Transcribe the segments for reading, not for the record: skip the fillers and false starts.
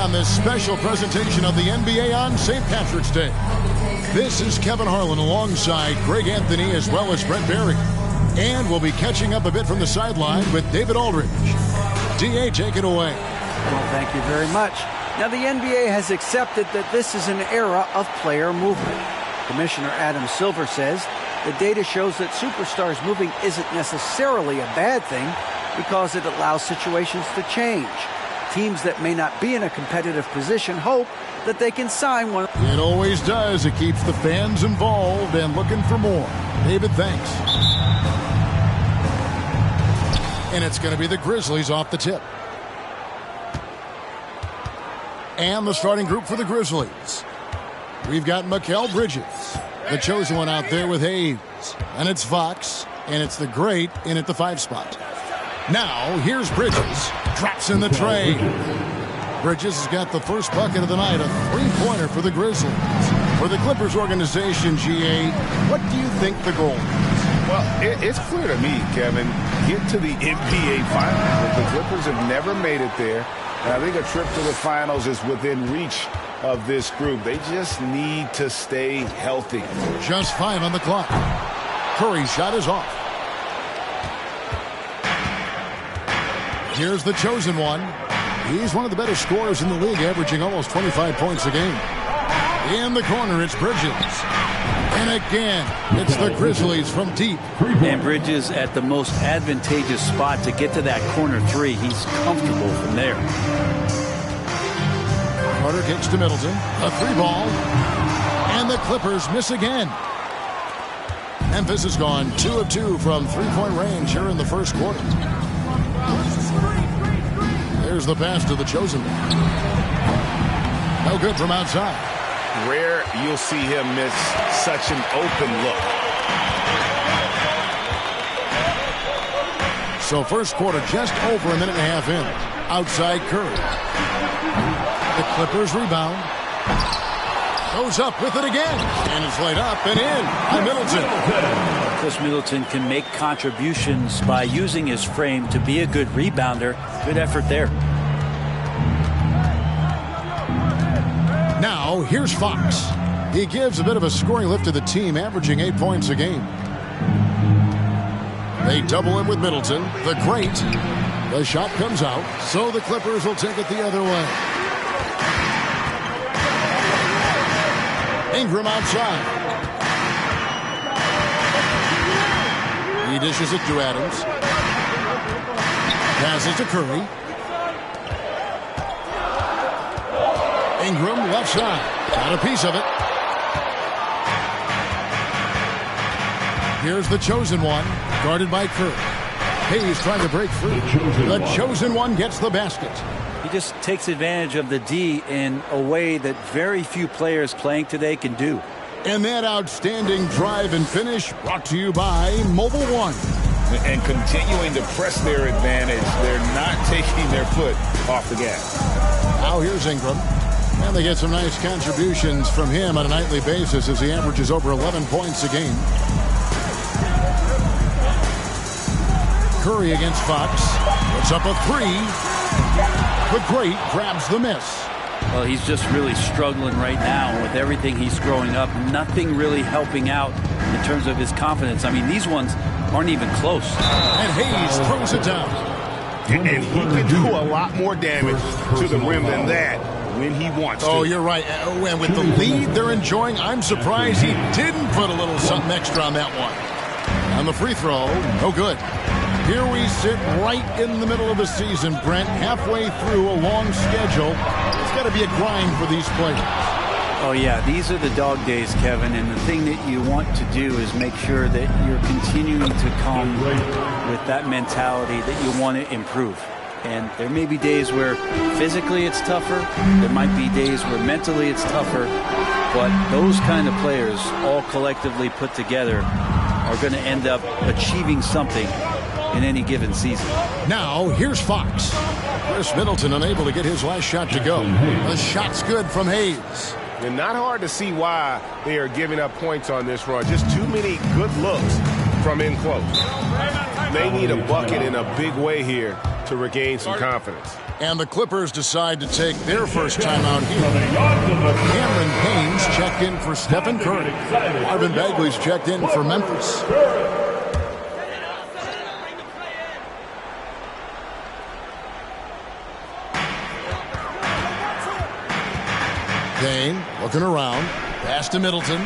on this special presentation of the NBA on St. Patrick's Day. This is Kevin Harlan alongside Greg Anthony as well as Brent Barry. And we'll be catching up a bit from the sideline with David Aldridge. D.A., take it away. Well, thank you very much. Now, the NBA has accepted that this is an era of player movement. Commissioner Adam Silver says the data shows that superstars moving isn't necessarily a bad thing because it allows situations to change. Teams that may not be in a competitive position hope that they can sign one. It always does. It keeps the fans involved and looking for more. David, thanks. And it's going to be the Grizzlies off the tip. And the starting group for the Grizzlies. We've got Mikal Bridges, the chosen one out there with Hayes. And it's Fox, and it's the great in at the 5 spot. Now, here's Bridges. Drops in the tray. Bridges has got the first bucket of the night, a three-pointer for the Grizzlies. For the Clippers organization, GA, what do you think the goal is? Well, it's clear to me, Kevin, get to the NBA Finals. The Clippers have never made it there. And I think a trip to the Finals is within reach of this group. They just need to stay healthy. Just 5 on the clock. Curry's shot is off. Here's the chosen one. He's one of the better scorers in the league, averaging almost 25 points a game. In the corner, it's Bridges. And again, it's the Grizzlies from deep. And Bridges at the most advantageous spot to get to that corner three. He's comfortable from there. Carter kicks to Middleton. A 3-ball. And the Clippers miss again. Memphis has gone 2 of 2 from three-point range here in the first quarter. There's the pass to the chosen one. No good from outside. Rare you'll see him miss such an open look. So first quarter just over a minute and a half in. Outside Curry. The Clippers rebound. Goes up with it again. And it's laid up and in by Middleton. Chris Middleton can make contributions by using his frame to be a good rebounder. Good effort there. Now, here's Fox. He gives a bit of a scoring lift to the team, averaging 8 points a game. They double him with Middleton, the great. The shot comes out, so the Clippers will take it the other way. Ingram outside. He dishes it to Adams. Passes to Curry. Ingram left side. Got a piece of it. Here's the chosen one. Guarded by Curry. Hayes trying to break free. The chosen one gets the basket. He just takes advantage of the D in a way that very few players playing today can do. And that outstanding drive and finish brought to you by Mobile One. And continuing to press their advantage. They're not taking their foot off the gas. Now here's Ingram. And they get some nice contributions from him on a nightly basis as he averages over 11 points a game. Curry against Fox. Puts up a 3. The great grabs the miss. Well, he's just really struggling right now with everything he's growing up. Nothing really helping out in terms of his confidence. I mean, these ones aren't even close. And Hayes throws it down. And he can do a lot more damage to the rim than that when he wants to. Oh, you're right. And with the lead they're enjoying, I'm surprised he didn't put a little something extra on that one. On the free throw, no good. Here we sit right in the middle of the season, Brent, halfway through a long schedule. It's got to be a grind for these players. Oh, yeah, these are the dog days, Kevin, and the thing that you want to do is make sure that you're continuing to come with that mentality that you want to improve. And there may be days where physically it's tougher. There might be days where mentally it's tougher. But those kind of players, all collectively put together, are going to end up achieving something in any given season. Now, here's Fox. Chris Middleton unable to get his last shot to go. The shot's good from Hayes. And not hard to see why they are giving up points on this run. Just too many good looks from in close. They need a bucket in a big way here to regain some confidence. And the Clippers decide to take their first timeout here. Cameron Payne's checked in for Stephen Curry. Marvin Bagley's checked in for Memphis. Payne looking around. Pass to Middleton.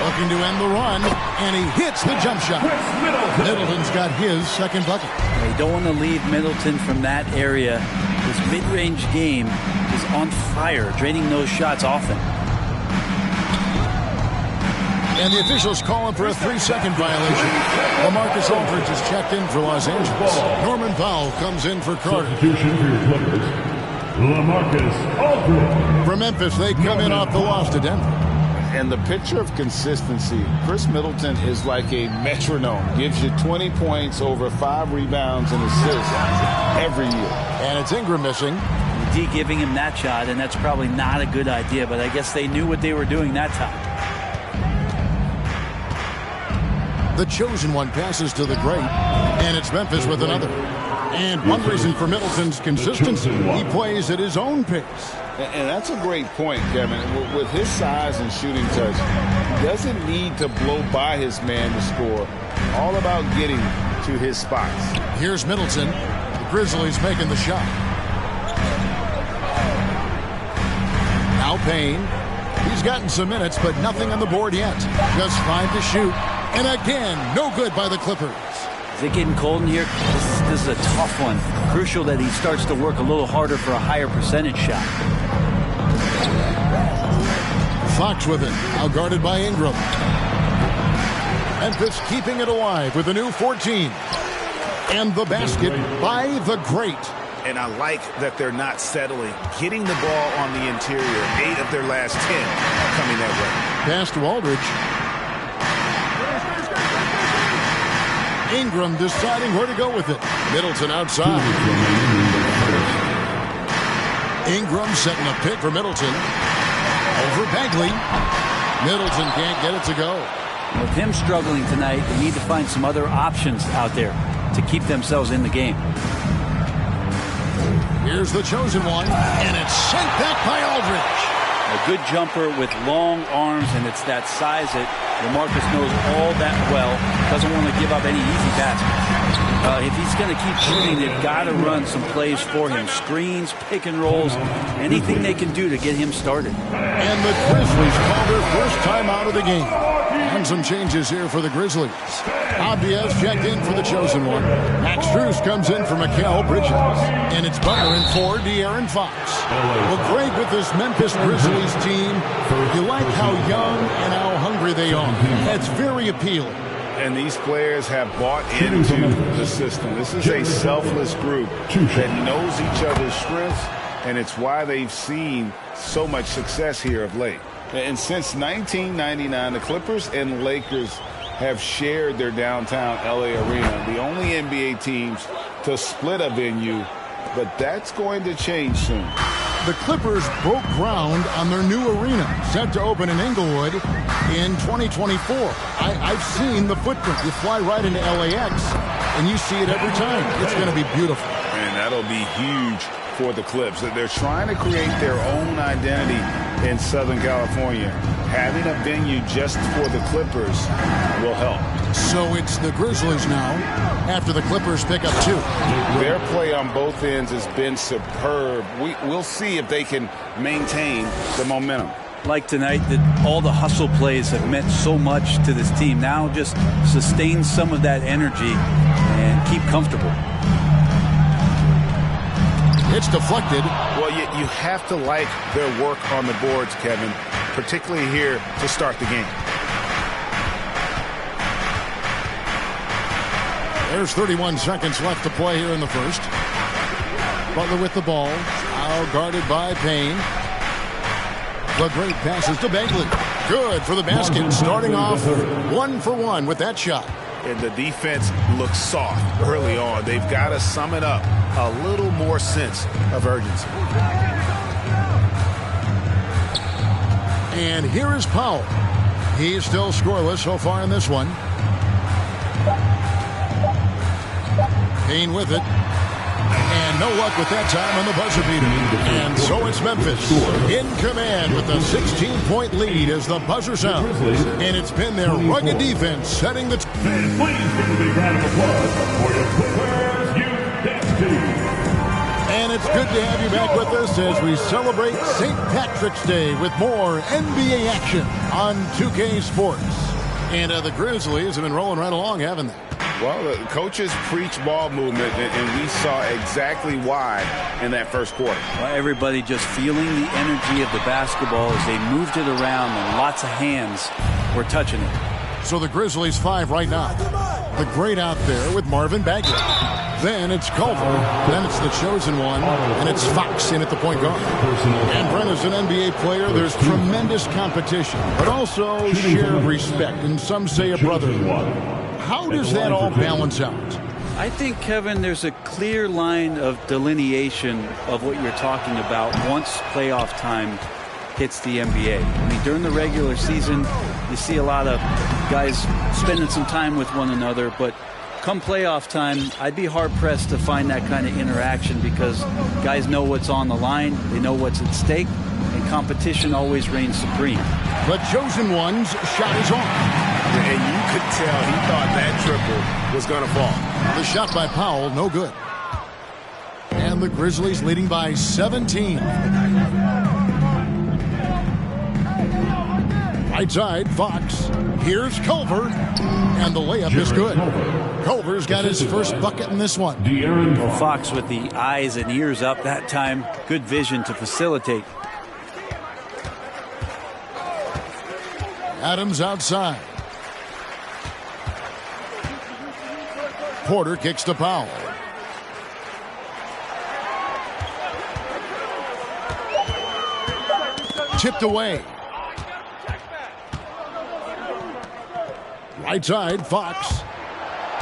Looking to end the run, and he hits the jump shot. Middleton's got his second bucket. You don't want to leave Middleton from that area. His mid-range game is on fire, draining those shots often. And the officials calling for a 3-second violation. LaMarcus Aldridge is checked in for Los Angeles. Norman Powell comes in for Carter. Substitution for your Clippers, LaMarcus Aldridge. For Memphis, they come in off the loss to Denver. And the picture of consistency, Chris Middleton is like a metronome. Gives you 20 points, over 5 rebounds and assists every year. And it's Ingram missing. D giving him that shot, and that's probably not a good idea, but I guess they knew what they were doing that time. The chosen one passes to the great, and it's Memphis with another. And one reason for Middleton's consistency, he plays at his own pace. And that's a great point, Kevin. With his size and shooting touch, he doesn't need to blow by his man to score. All about getting to his spots. Here's Middleton. The Grizzlies making the shot. Now Payne. He's gotten some minutes, but nothing on the board yet. Just 5 to shoot. And again, no good by the Clippers. Is it getting cold in here? This is a tough one. Crucial that he starts to work a little harder for a higher percentage shot. Fox with it. Now guarded by Ingram. Memphis keeping it alive with a new 14. And the basket by the great. And I like that they're not settling. Getting the ball on the interior. 8 of their last 10 coming that way. Pass to Aldridge. Ingram deciding where to go with it. Middleton outside. Ingram setting a pick for Middleton. Over Bagley. Middleton can't get it to go. With him struggling tonight, they need to find some other options out there to keep themselves in the game. Here's the chosen one, and it's sent back by Aldridge. A good jumper with long arms, and it's that size that LaMarcus knows all that well. Doesn't want to give up any easy baskets. If he's going to keep shooting, they've got to run some plays for him. Screens, pick and rolls, anything they can do to get him started. And the Grizzlies call their first time out of the game. And some changes here for the Grizzlies. Obvious checked in for the chosen one. Max Strus comes in for Mikal Bridges. And it's Butler in for De'Aaron Fox. Well, great with this Memphis Grizzlies team. You like how young and how hungry they are. That's very appealing. And these players have bought into the system. This is a selfless group that knows each other's strengths, and it's why they've seen so much success here of late. And since 1999, the Clippers and Lakers have shared their downtown LA arena, the only NBA teams to split a venue, but that's going to change soon. The Clippers broke ground on their new arena, set to open in Inglewood in 2024. I've seen the footprint. You fly right into LAX, and you see it every time. It's going to be beautiful. And that'll be huge for the Clips. They're trying to create their own identity in Southern California. Having a venue just for the Clippers will help. So it's the Grizzlies now, after the Clippers pick up 2. Their play on both ends has been superb. We'll see if they can maintain the momentum. Like tonight, that all the hustle plays have meant so much to this team. Now just sustain some of that energy and keep comfortable. It's deflected. Well, you have to like their work on the boards, Kevin, particularly here to start the game. There's 31 seconds left to play here in the first. Butler with the ball. Now guarded by Payne. The great passes to Bagley. Good for the basket. Starting off 1 for 1 with that shot. And the defense looks soft early on. They've got to sum it up. A little more sense of urgency. And here is Powell. He's still scoreless so far in this one. Payne with it. And no luck with that time on the buzzer beater. And so it's Memphis in command with a 16-point lead as the buzzer sounds. And it's been their rugged defense setting the... And please give a big round of applause for your Clippers Youth Dance Team. And it's good to have you back with us as we celebrate St. Patrick's Day with more NBA action on 2K Sports. And the Grizzlies have been rolling right along, haven't they? Well, the coaches preach ball movement, and we saw exactly why in that first quarter. Well, everybody just feeling the energy of the basketball as they moved it around, and lots of hands were touching it. So the Grizzlies 5 right now. The great out there with Marvin Bagley. Then it's Culver. Then it's the chosen one. And it's Fox in at the point guard. And Brent, as an NBA player, there's tremendous competition, but also shared respect, and some say a brotherhood. How does that all balance out? I think, Kevin, there's a clear line of delineation of what you're talking about once playoff time hits the NBA. I mean, during the regular season, you see a lot of guys spending some time with one another, but come playoff time, I'd be hard-pressed to find that kind of interaction because guys know what's on the line, they know what's at stake, and competition always reigns supreme. The chosen one's shot is on. And you could tell he thought that triple was going to fall. The shot by Powell, no good. And the Grizzlies leading by 17. Right side, Fox. Here's Culver. And the layup is good. Culver's got his first bucket in this one. Well, Fox with the eyes and ears up that time. Good vision to facilitate. Adams outside. Porter kicks to Powell. Tipped away. Right side, Fox.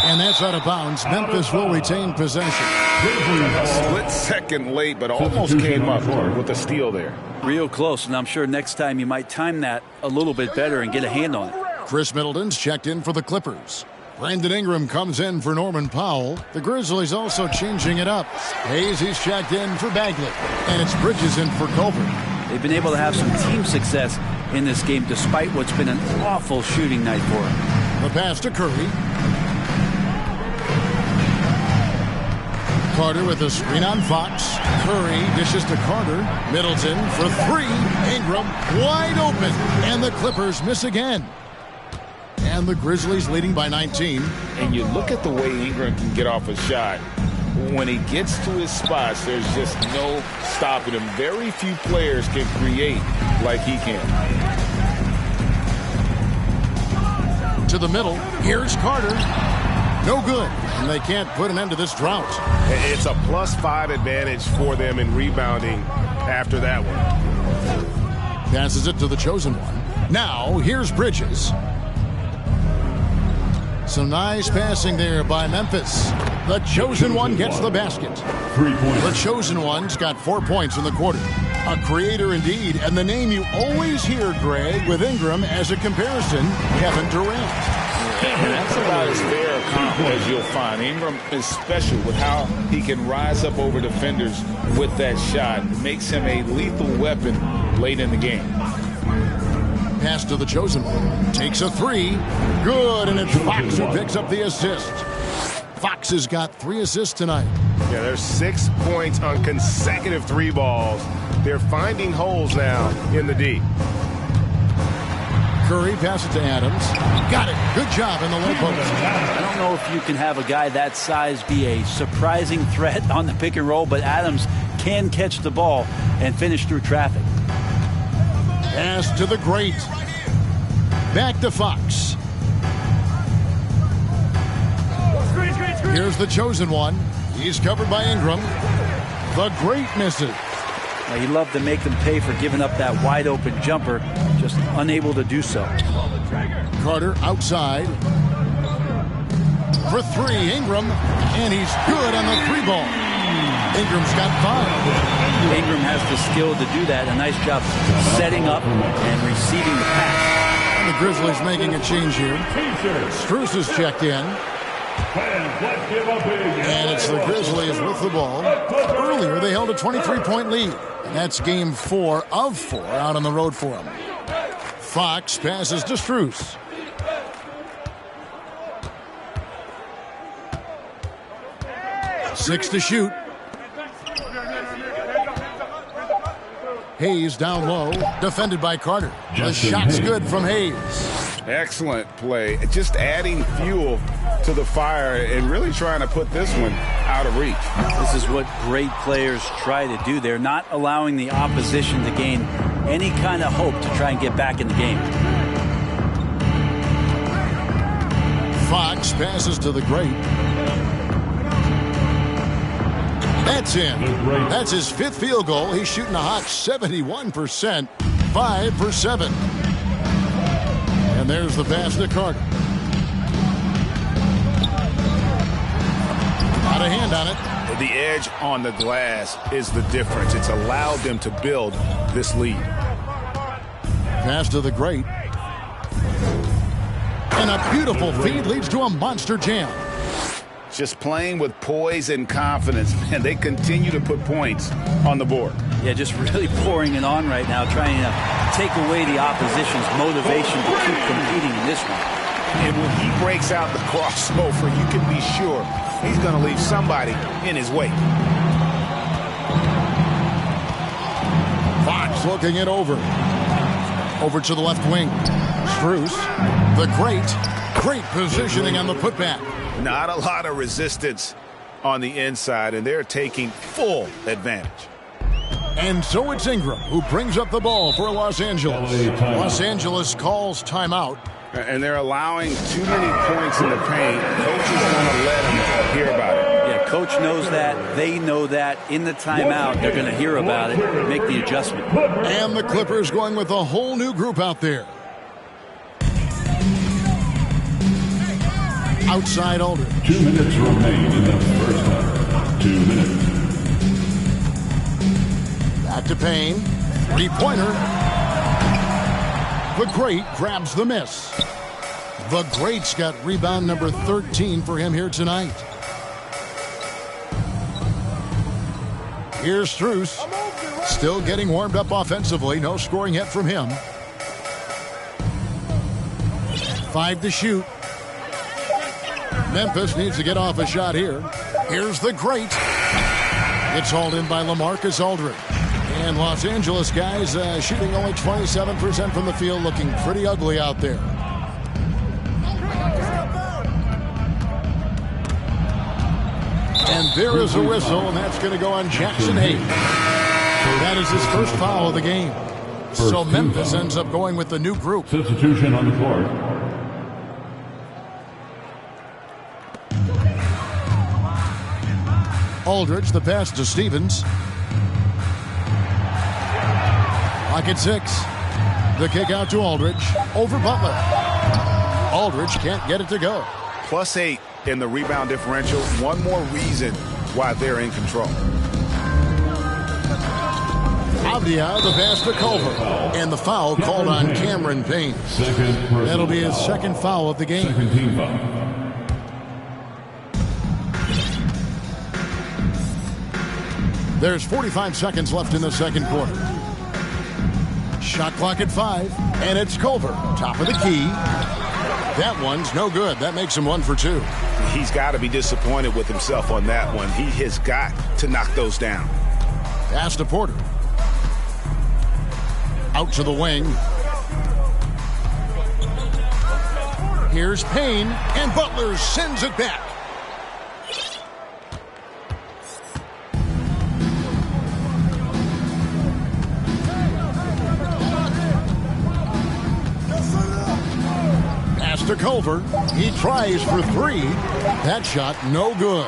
And that's out of bounds. Memphis will retain possession. A split second late, but almost came up with a steal there. Real close, and I'm sure next time you might time that a little bit better and get a hand on it. Chris Middleton's checked in for the Clippers. Brandon Ingram comes in for Norman Powell. The Grizzlies also changing it up. Hayes, he's checked in for Bagley. And it's Bridges in for Culver. They've been able to have some team success in this game despite what's been an awful shooting night for them. The pass to Curry. Carter with a screen on Fox. Curry dishes to Carter. Middleton for three. Ingram wide open. And the Clippers miss again. And the Grizzlies leading by 19. And you look at the way Ingram can get off a shot. When he gets to his spots, there's just no stopping him. Very few players can create like he can. To the middle. Here's Carter. No good. And they can't put an end to this drought. It's a +5 advantage for them in rebounding after that one. Passes it to the chosen one. Now, here's Bridges. Some nice passing there by Memphis. The chosen one gets the basket. 3 points. The chosen one's got 4 points in the quarter. A creator indeed, and the name you always hear, Greg, with Ingram as a comparison, Kevin Durant. And that's about as fair a comp as you'll find. Ingram is special with how he can rise up over defenders with that shot. It makes him a lethal weapon late in the game. Pass to the chosen one. Takes a three. Good, and it's Fox who picks up the assist. Fox has got 3 assists tonight. Yeah, there's 6 points on consecutive 3 balls. They're finding holes now in the D. Curry passes to Adams. Got it. Good job in the low post. I don't know if you can have a guy that size be a surprising threat on the pick and roll, but Adams can catch the ball and finish through traffic. Pass to the great. Back to Fox. Here's the chosen one. He's covered by Ingram. The great misses. Now, he loved to make them pay for giving up that wide open jumper, just unable to do so. Carter outside. For 3, Ingram. And he's good on the 3 ball. Ingram's got 5. Ingram has the skill to do that. A nice job setting up and receiving the pass. And the Grizzlies making a change here. Strus is checked in. Fans, let's give a big And it's the Grizzlies with the ball. Earlier, they held a 23-point lead. And that's game 4 of 4 out on the road for them. Fox passes to Strus. Six to shoot. Hayes down low, defended by Carter. The shot's good from Hayes. Excellent play. Just adding fuel to the fire and really trying to put this one out of reach. This is what great players try to do. They're not allowing the opposition to gain any kind of hope to try and get back in the game. Fox passes to the Great. That's in. That's his 5th field goal. He's shooting a hot 71%, 5 for 7. And there's the pass to Carter. Got a hand on it. The edge on the glass is the difference. It's allowed them to build this lead. Pass to the Great. And a beautiful feed leads to a monster jam. Just playing with poise and confidence, and they continue to put points on the board. Yeah, just really pouring it on right now, trying to take away the opposition's motivation to keep competing in this one. And when he breaks out the crossover, you can be sure he's going to leave somebody in his wake. Fox looking it over. Over to the left wing. Strus, the Great positioning on the putback. Not a lot of resistance on the inside, and they're taking full advantage. And so it's Ingram who brings up the ball for Los Angeles. Los Angeles calls timeout. And they're allowing too many points in the paint. Coach is going to let them hear about it. Yeah, coach knows that. They know that. In the timeout, they're going to hear about it, make the adjustment. And the Clippers going with a whole new group out there. Outside Aldridge. 2 minutes remain in the first half. 2 minutes. Back to Payne. 3-pointer. The Great grabs the miss. The Great's got rebound number 13 for him here tonight. Here's Strus. Still getting warmed up offensively. No scoring yet from him. 5 to shoot. Memphis needs to get off a shot here. Here's the Great. It's hauled in by LaMarcus Aldridge. And Los Angeles guys shooting only 27% from the field, looking pretty ugly out there. And there is a whistle, and that's going to go on Jackson Hayes. That is his first foul of the game. So Memphis ends up going with the new group. Substitution on the court. Aldridge, the pass to Stevens. Clock at 6. The kick out to Aldridge. Over Butler. Aldridge can't get it to go. +8 in the rebound differential. One more reason why they're in control. Avdia, the pass to Culver. And the foul called on Cameron Payne. That'll be his second foul of the game. Second team foul. There's 45 seconds left in the second quarter. Shot clock at 5, and it's Culver, top of the key. That one's no good. That makes him 1 for 2. He's got to be disappointed with himself on that one. He has got to knock those down. Pass to Porter. Out to the wing. Here's Payne, and Butler sends it back. To Culver. He tries for 3. That shot no good.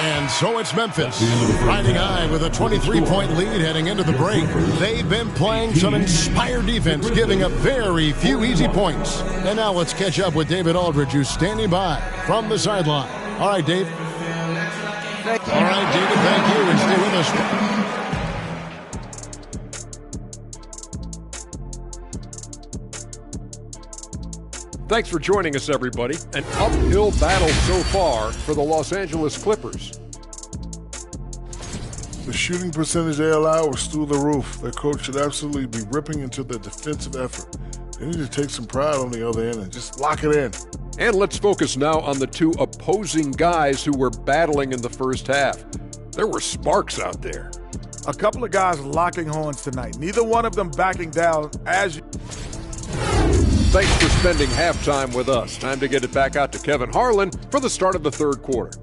And so it's Memphis riding high with a 23-point lead heading into the break. They've been playing some inspired defense, giving up very few easy points. And now let's catch up with David Aldridge, who's standing by from the sideline. All right, Dave. All right, David, thank you, and stay with us. Thanks for joining us, everybody. An uphill battle so far for the Los Angeles Clippers. The shooting percentage they allow was through the roof. Their coach should absolutely be ripping into their defensive effort. They need to take some pride on the other end and just lock it in. And let's focus now on the two opposing guys who were battling in the first half. There were sparks out there. A couple of guys locking horns tonight. Neither one of them backing down as... Thanks for spending halftime with us. Time to get it back out to Kevin Harlan for the start of the third quarter.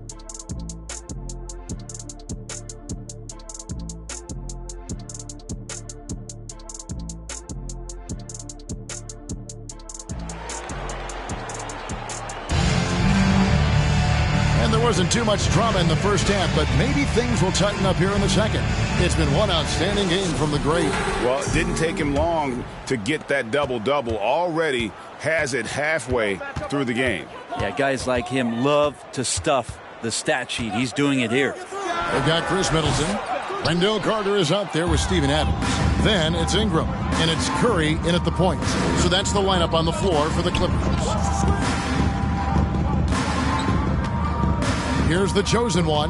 And there wasn't too much drama in the first half, but maybe things will tighten up here in the second. It's been one outstanding game from the great. Well, it didn't take him long to get that double-double. Already has it halfway through the game. Yeah, guys like him love to stuff the stat sheet. He's doing it here. They've got Chris Middleton. Wendell Carter is out there with Steven Adams. Then it's Ingram, and it's Curry in at the point. So that's the lineup on the floor for the Clippers. Here's the chosen one.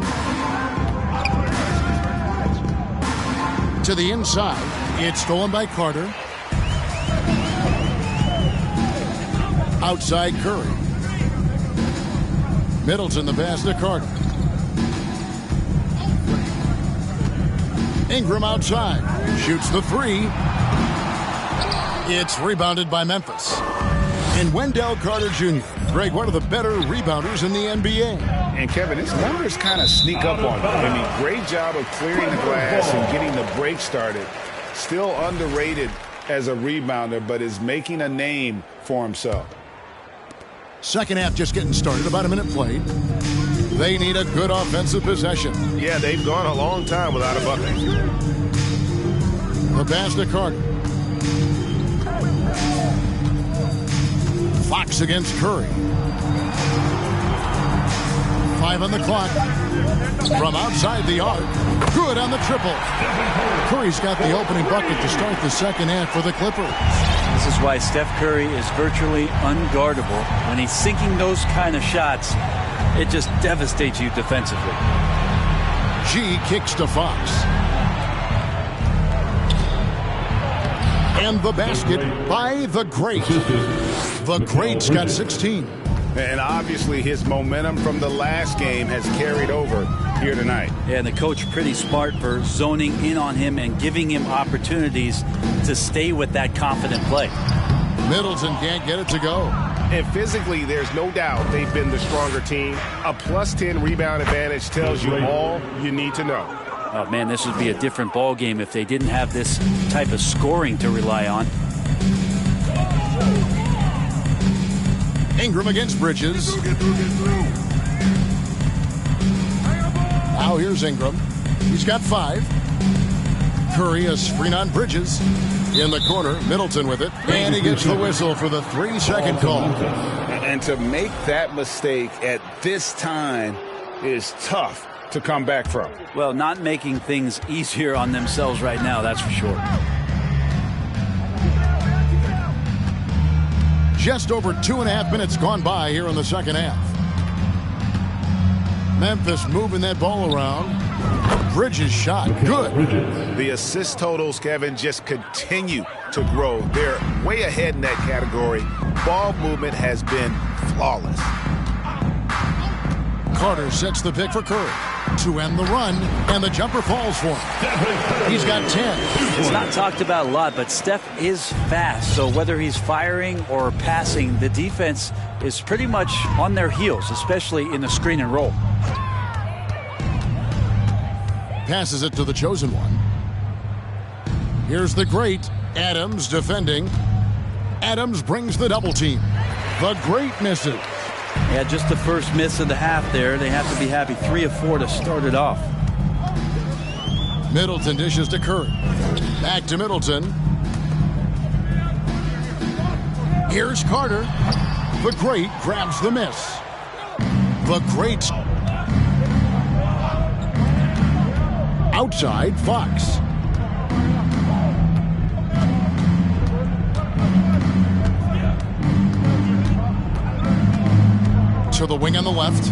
To the inside. It's stolen by Carter. Outside Curry. Middleton the pass to Carter. Ingram outside. Shoots the three. It's rebounded by Memphis. And Wendell Carter Jr., Greg, one of the better rebounders in the NBA. And, Kevin, his numbers kind of sneak up on him. I mean, great job of clearing the glass and getting the break started. Still underrated as a rebounder, but is making a name for himself. Second half just getting started, about a minute played. They need a good offensive possession. Yeah, they've gone a long time without a bucket. The pass to Carter. Fox against Curry. 5 on the clock. From outside the arc. Good on the triple. Curry's got the opening bucket to start the second half for the Clippers. This is why Steph Curry is virtually unguardable. When he's sinking those kind of shots, it just devastates you defensively. G kicks to Fox. And the basket by the Great. The Great's got 16. And obviously his momentum from the last game has carried over here tonight. Yeah, and the coach pretty smart for zoning in on him and giving him opportunities to stay with that confident play. Middleton can't get it to go. And physically, there's no doubt they've been the stronger team. A +10 rebound advantage tells you all you need to know. Oh, man, this would be a different ball game if they didn't have this type of scoring to rely on. Ingram against Bridges. Now here's Ingram. He's got 5. Curry a screen on Bridges. In the corner, Middleton with it. And he gets the whistle for the 3-second call. And to make that mistake at this time is tough to come back from. Well, not making things easier on themselves right now, that's for sure. Just over 2.5 minutes gone by here in the second half. Memphis moving that ball around. Bridges shot. Good. The assist totals, Kevin, just continue to grow. They're way ahead in that category. Ball movement has been flawless. Carter sets the pick for Curry to end the run, and the jumper falls for him. He's got 10. It's not talked about a lot, but Steph is fast, so whether he's firing or passing, the defense is pretty much on their heels, especially in the screen and roll. Passes it to the chosen one. Here's the Great. Adams defending. Adams brings the double team. The Great misses. Yeah, just the first miss of the half there. They have to be happy. 3 of 4 to start it off. Middleton dishes to Curry. Back to Middleton. Here's Carter. The Great grabs the miss. The Great. Outside, Fox. to the wing on the left.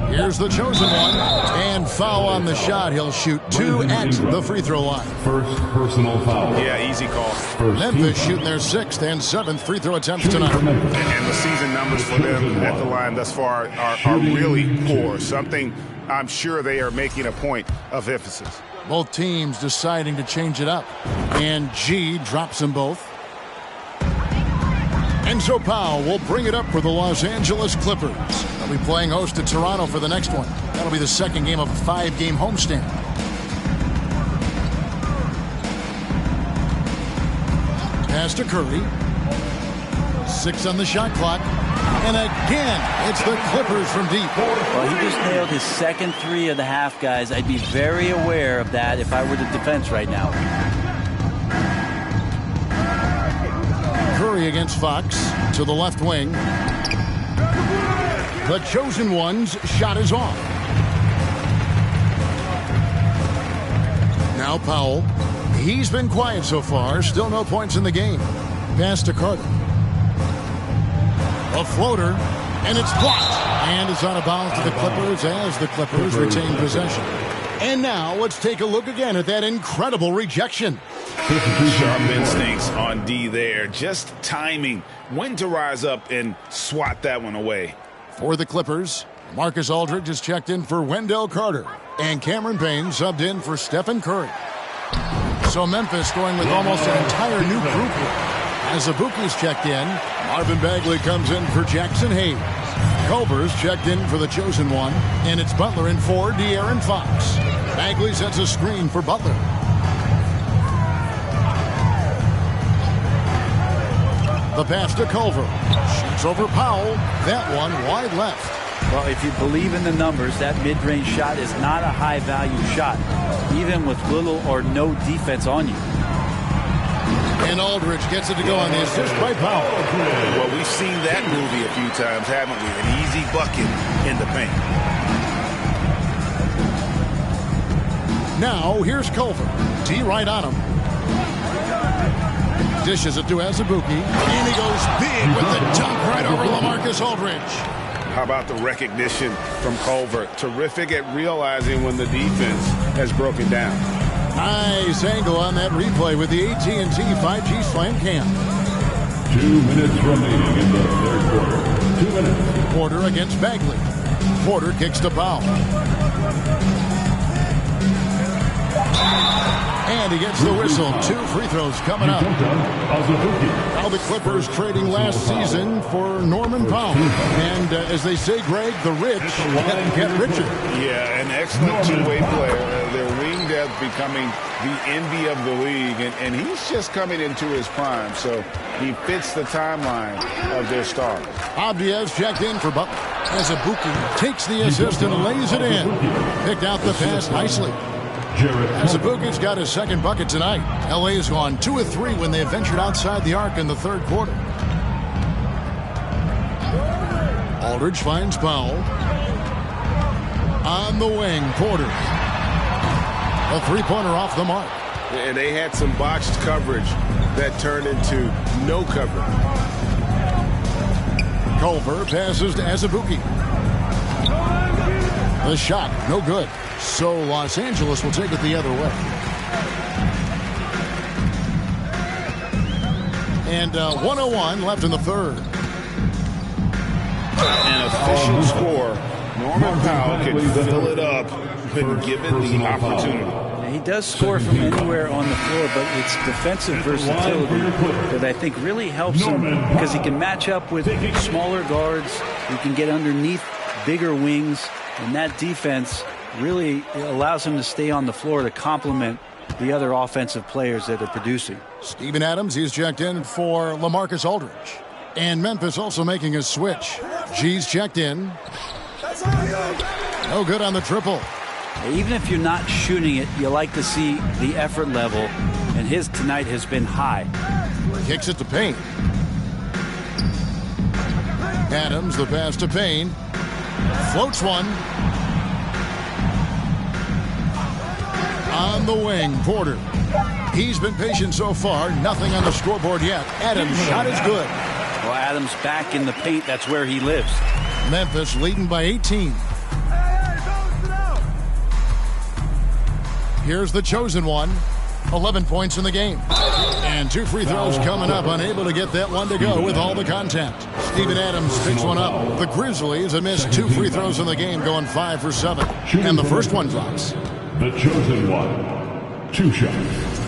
Here's the chosen one. And foul on the shot. He'll shoot 2 at the free throw line. First personal foul. Yeah, easy call. Memphis shooting their 6th and 7th free throw attempts tonight. And the season numbers for them at the line thus far are really poor. Something I'm sure they are making a point of emphasis. Both teams deciding to change it up. And G drops them both. Enzo Powell will bring it up for the Los Angeles Clippers. They'll be playing host to Toronto for the next one. That'll be the second game of a 5-game homestand. Pass to Curry. 6 on the shot clock. And again, it's the Clippers from deep. Well, he just nailed his second 3 of the half, guys. I'd be very aware of that if I were the defense right now. Curry against Fox to the left wing. The chosen one's shot is off. Now Powell. He's been quiet so far. Still no points in the game. Pass to Carter. A floater, and it's blocked. And it's out of bounds to the Clippers as the Clippers retain possession. And now let's take a look again at that incredible rejection. Sharp instincts on D there. Just timing when to rise up and swat that one away. For the Clippers, Marcus Aldridge is checked in for Wendell Carter. And Cameron Payne subbed in for Stephen Curry. So Memphis going with almost an entire new group here. As Azubuike's checked in, Marvin Bagley comes in for Jackson Hayes. Culver's checked in for the chosen one, and it's Butler in for De'Aaron Fox. Bagley sets a screen for Butler. The pass to Culver. Shoots over Powell. That one wide left. Well, if you believe in the numbers, that mid-range shot is not a high-value shot, even with little or no defense on you. And Aldridge gets it to go on the assist by Powell. Well, we've seen that movie a few times, haven't we? An easy bucket in the paint. Now, here's Culver. T right on him. Dishes it to Azubuike. And he goes big with the dunk right over LaMarcus Aldridge. How about the recognition from Culver? Terrific at realizing when the defense has broken down. Nice angle on that replay with the AT&T 5G Slam Cam. 2 minutes remaining in the third quarter. 2 minutes. Porter against Bagley. Porter kicks to Powell. And he gets the whistle. 2 free throws coming up. Now the Clippers trading last season for Norman Powell. And as they say, Greg, the rich get richer. Yeah, an excellent two-way player. Their wing depth becoming the envy of the league. And he's just coming into his prime. So he fits the timeline of their stars. Abdias checked in for Butler. Azubuike takes the assist and lays it in. Picked out the pass nicely. Azubuike's got his second bucket tonight. LA has gone 2 of 3 when they ventured outside the arc in the third quarter. Aldridge finds Powell. On the wing, Porter. A three-pointer off the mark. And they had some botched coverage that turned into no coverage. Culver passes to Azubuike. The shot, no good. So Los Angeles will take it the other way. And 1:01 left in the third. An official score. Norman Powell can fill it up when given the opportunity. He does score from anywhere on the floor, but it's defensive versatility that I think really helps him because he can match up with smaller guards. He can get underneath bigger wings, and that defense really allows him to stay on the floor to complement the other offensive players that are producing. Steven Adams, he's checked in for LaMarcus Aldridge. And Memphis also making a switch. G's checked in. No good on the triple. Even if you're not shooting it, you like to see the effort level, and his tonight has been high. Kicks it to Payne. Adams, the pass to Payne. Floats one. On the wing, Porter. He's been patient so far. Nothing on the scoreboard yet. Adams' shot is good. Well, Adams back in the paint. That's where he lives. Memphis leading by 18. Here's the chosen one. 11 points in the game. And 2 free throws coming up. Unable to get that one to go with all the contact. Steven Adams picks one up. The Grizzlies have missed 2 free throws in the game, going 5 for 7. And the first one drops. The chosen one. 2 shots.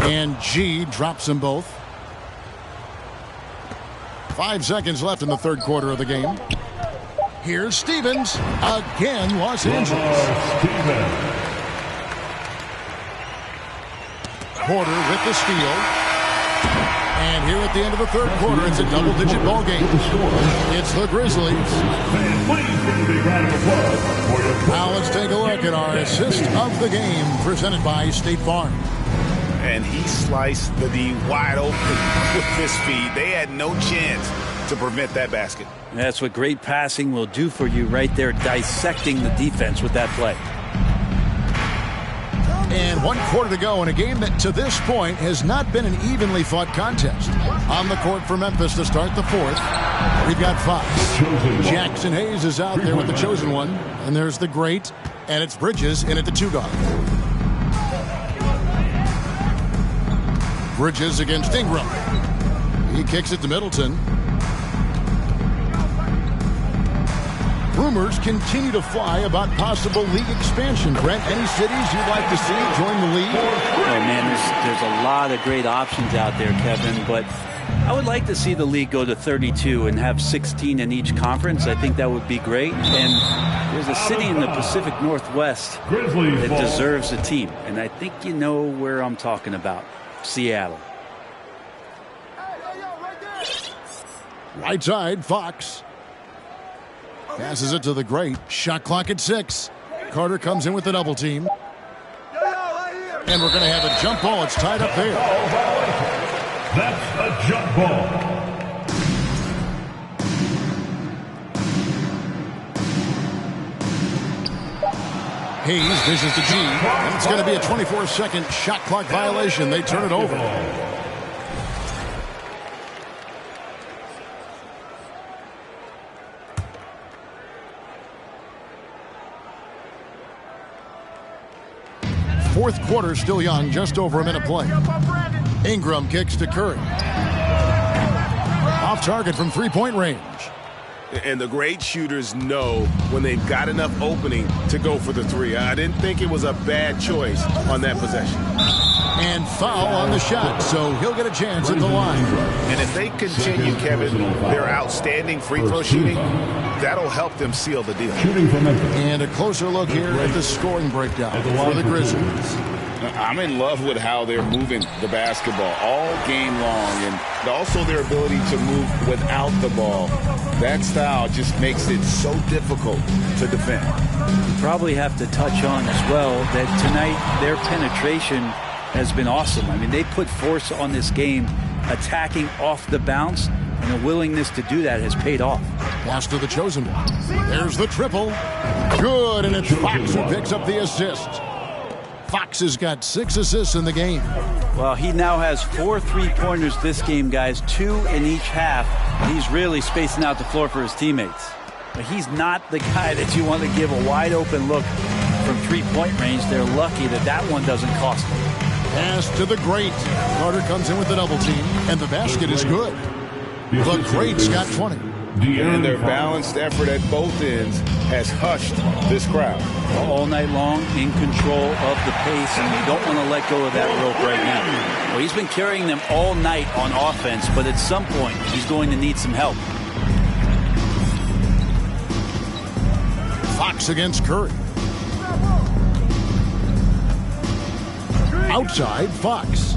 And G drops them both. 5 seconds left in the third quarter of the game. Here's Stevens. Again, Los Angeles. Porter with the steal. And here at the end of the third quarter, it's a double-digit ball game. It's the Grizzlies. Now let's take a look at our assist of the game, presented by State Farm. And he sliced the D wide open with his feet. They had no chance to prevent that basket. That's what great passing will do for you right there, dissecting the defense with that play. And 1 quarter to go in a game that to this point has not been an evenly fought contest. On the court for Memphis to start the fourth, we've got Fox. Jackson Hayes is out there with the chosen one. And there's the great, and it's Bridges in at the 2 guard. Bridges against Ingram. He kicks it to Middleton. Rumors continue to fly about possible league expansion. Brent, any cities you'd like to see join the league? Oh, man, there's a lot of great options out there, Kevin, but I would like to see the league go to 32 and have 16 in each conference. I think that would be great. And there's a city in the Pacific Northwest that deserves a team, and I think you know where I'm talking about. Seattle. Right side, Fox. Passes it to the great. Shot clock at 6. Carter comes in with the double team. And we're going to have a jump ball. It's tied up there. That's a jump ball. Hayes dishes to G. And it's going to be a 24-second shot clock violation. They turn it over. Fourth quarter still young, just over a minute play. Ingram kicks to Curry. Off target from three-point range. And the great shooters know when they've got enough opening to go for the 3. I didn't think it was a bad choice on that possession. And foul on the shot, so he'll get a chance at the line. And if they continue, Kevin, their outstanding free throw shooting, that'll help them seal the deal. And a closer look here at the scoring breakdown for the Grizzlies. I'm in love with how they're moving the basketball all game long, and also their ability to move without the ball. That style just makes it so difficult to defend. You probably have to touch on as well that tonight their penetration has been awesome. I mean, they put force on this game, attacking off the bounce, and a willingness to do that has paid off. Pass to the chosen one. There's the triple. Good, and it's Fox who picks up the assist. Fox has got 6 assists in the game. Well, he now has 4 3-pointers this game, guys, 2 in each half. He's really spacing out the floor for his teammates. But he's not the guy that you want to give a wide-open look from 3-point range. They're lucky that that one doesn't cost them. Pass to the great. Carter comes in with the double team, and the basket is good. The great's got 20. And their balanced effort at both ends has hushed this crowd. All night long, in control of the pace, and you don't want to let go of that rope right now. Well, he's been carrying them all night on offense, but at some point, he's going to need some help. Fox against Curry. Outside, Fox.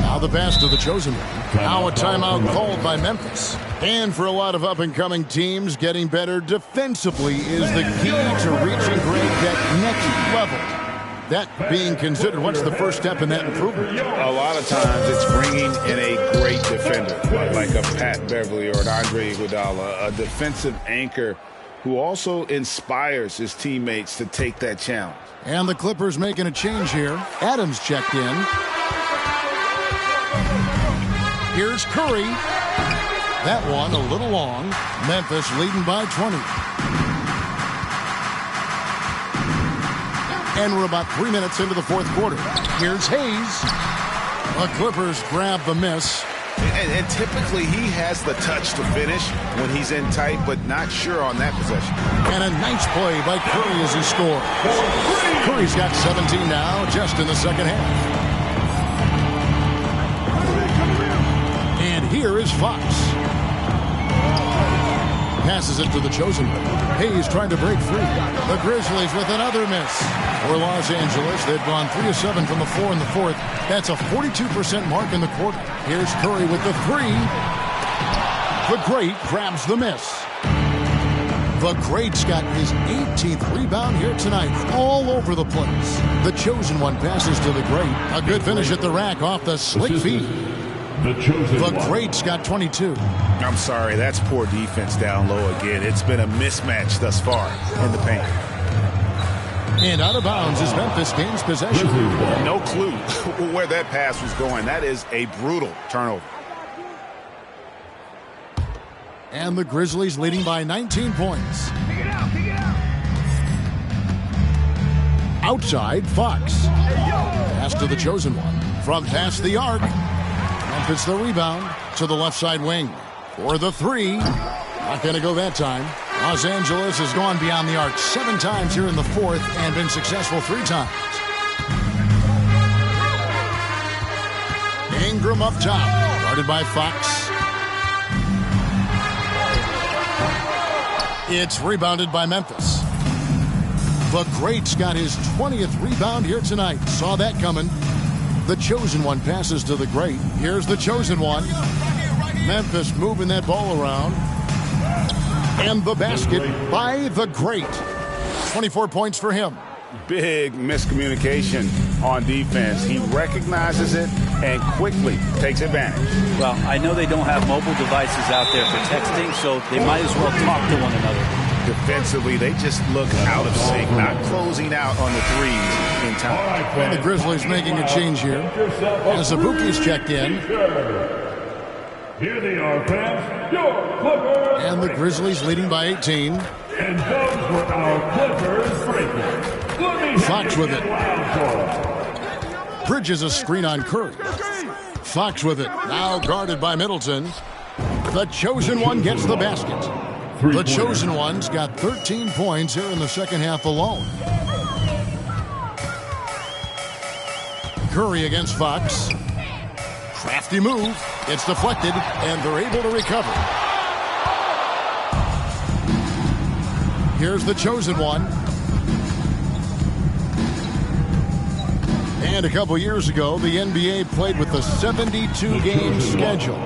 Now the pass to the chosen one. Now a timeout called by Memphis. And for a lot of up-and-coming teams, getting better defensively is the key to reaching that next level. That being considered, what's the first step in that improvement? A lot of times it's bringing in a great defender, like a Pat Beverly or an Andre Iguodala, a defensive anchor who also inspires his teammates to take that challenge. And the Clippers making a change here. Adams checked in. Here's Curry. That one a little long. Memphis leading by 20. And we're about 3 minutes into the fourth quarter. Here's Hayes. The Clippers grab the miss. And typically he has the touch to finish when he's in tight, but not sure on that possession. And a nice play by Curry as he scores. Curry's got 17 now, just in the second half. And here is Fox. Passes it to the chosen one. Hayes trying to break free. The Grizzlies with another miss. For Los Angeles, they've gone 3 of 7 from the floor in the fourth. That's a 42% mark in the quarter. Here's Curry with the three. The Great grabs the miss. The Great's got his 18th rebound here tonight, all over the place. The chosen one passes to the Great. A good finish at the rack off the slick feed. The Great's got 22. I'm sorry, that's poor defense down low again. It's been a mismatch thus far in the paint. And out of bounds as Memphis gains possession. No clue where that pass was going. That is a brutal turnover. And the Grizzlies leading by 19 points. Outside, Fox. Pass to the chosen one. From past the arc. Memphis the rebound to the left side wing. For the three. Not going to go that time. Los Angeles has gone beyond the arc 7 times here in the fourth and been successful 3 times. Ingram up top. Guarded by Fox. It's rebounded by Memphis. The Great's got his 20th rebound here tonight. Saw that coming. The chosen one passes to the Great. Here's the chosen one. Memphis moving that ball around. And the basket by the Great. 24 points for him. Big miscommunication on defense. He recognizes it and quickly takes advantage. Well, I know they don't have mobile devices out there for texting, so they might as well talk to one another. Defensively, they just look out of sync, not closing out on the threes in time. And the Grizzlies making a change here. As Azubuike's checked in. Here they are, fans. Your Clippers. And the Grizzlies leading by 18. And those were our Clippers breakers. Fox with it. Bridges a screen on Curry. Fox with it. Now guarded by Middleton. The chosen one gets the basket. The chosen one's got 13 points here in the second half alone. Curry against Fox. Crafty move. It's deflected, and they're able to recover. Here's the chosen one. And a couple years ago, the NBA played with a 72-game schedule.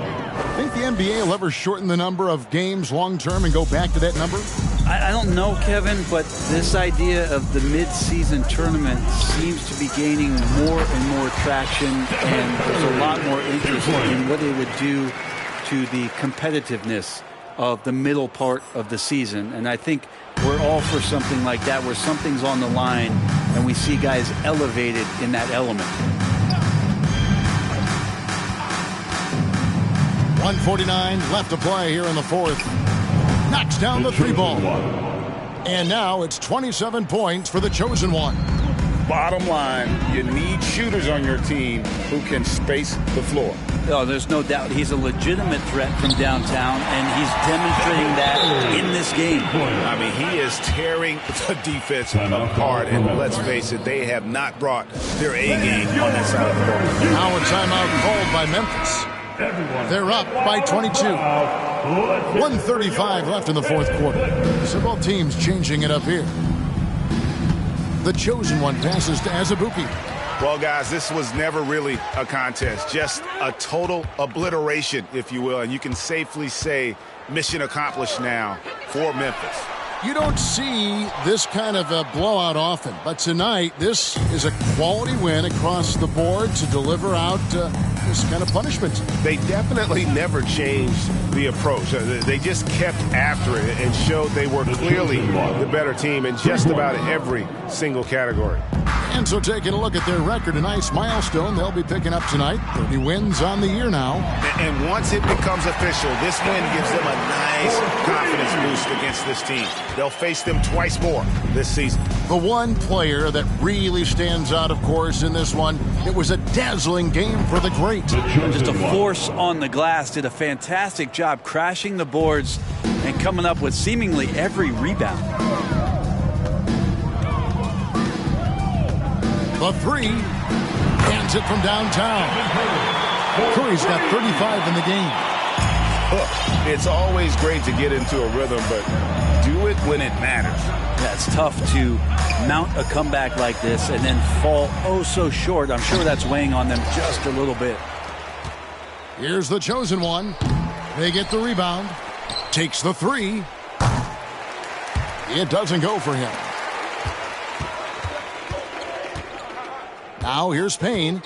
Think the NBA will ever shorten the number of games long-term and go back to that number? I don't know, Kevin, but this idea of the mid-season tournament seems to be gaining more and more traction, and there's a lot more interest in what it would do to the competitiveness of the middle part of the season. And I think we're all for something like that, where something's on the line and we see guys elevated in that element. 1:49 left to play here in the fourth. Knocks down the three ball. And now it's 27 points for the chosen one. Bottom line, you need shooters on your team who can space the floor. Oh, there's no doubt he's a legitimate threat from downtown, and he's demonstrating that in this game. I mean, he is tearing the defense apart, and let's face it, they have not brought their A-game on that side of the ball. Now a timeout called by Memphis. They're up by 22. 1:35 left in the fourth quarter. So both teams changing it up here. The chosen one passes to Azubuike. Well, guys, this was never really a contest, just a total obliteration, if you will, and you can safely say mission accomplished now for Memphis. You don't see this kind of a blowout often, but tonight this is a quality win across the board to deliver out this kind of punishment. They definitely never changed the approach. They just kept after it and showed they were clearly the better team in just about every single category. And so taking a look at their record, a nice milestone they'll be picking up tonight. 30 wins on the year now. And once it becomes official, this win gives them a nice confidence boost against this team. They'll face them twice more this season. The one player that really stands out, of course, in this one, it was a dazzling game for the great. Just a force on the glass, did a fantastic job crashing the boards and coming up with seemingly every rebound. The three, hands it from downtown. Curry's got 35 in the game. It's always great to get into a rhythm, but do it when it matters. Yeah, it's tough to mount a comeback like this and then fall oh so short. I'm sure that's weighing on them just a little bit. Here's the chosen one. They get the rebound. Takes the three. It doesn't go for him. Now here's Payne.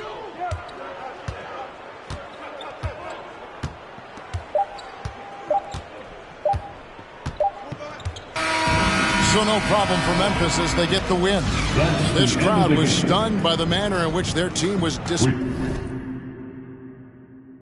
So no problem for Memphis as they get the win. This crowd was stunned by the manner in which their team was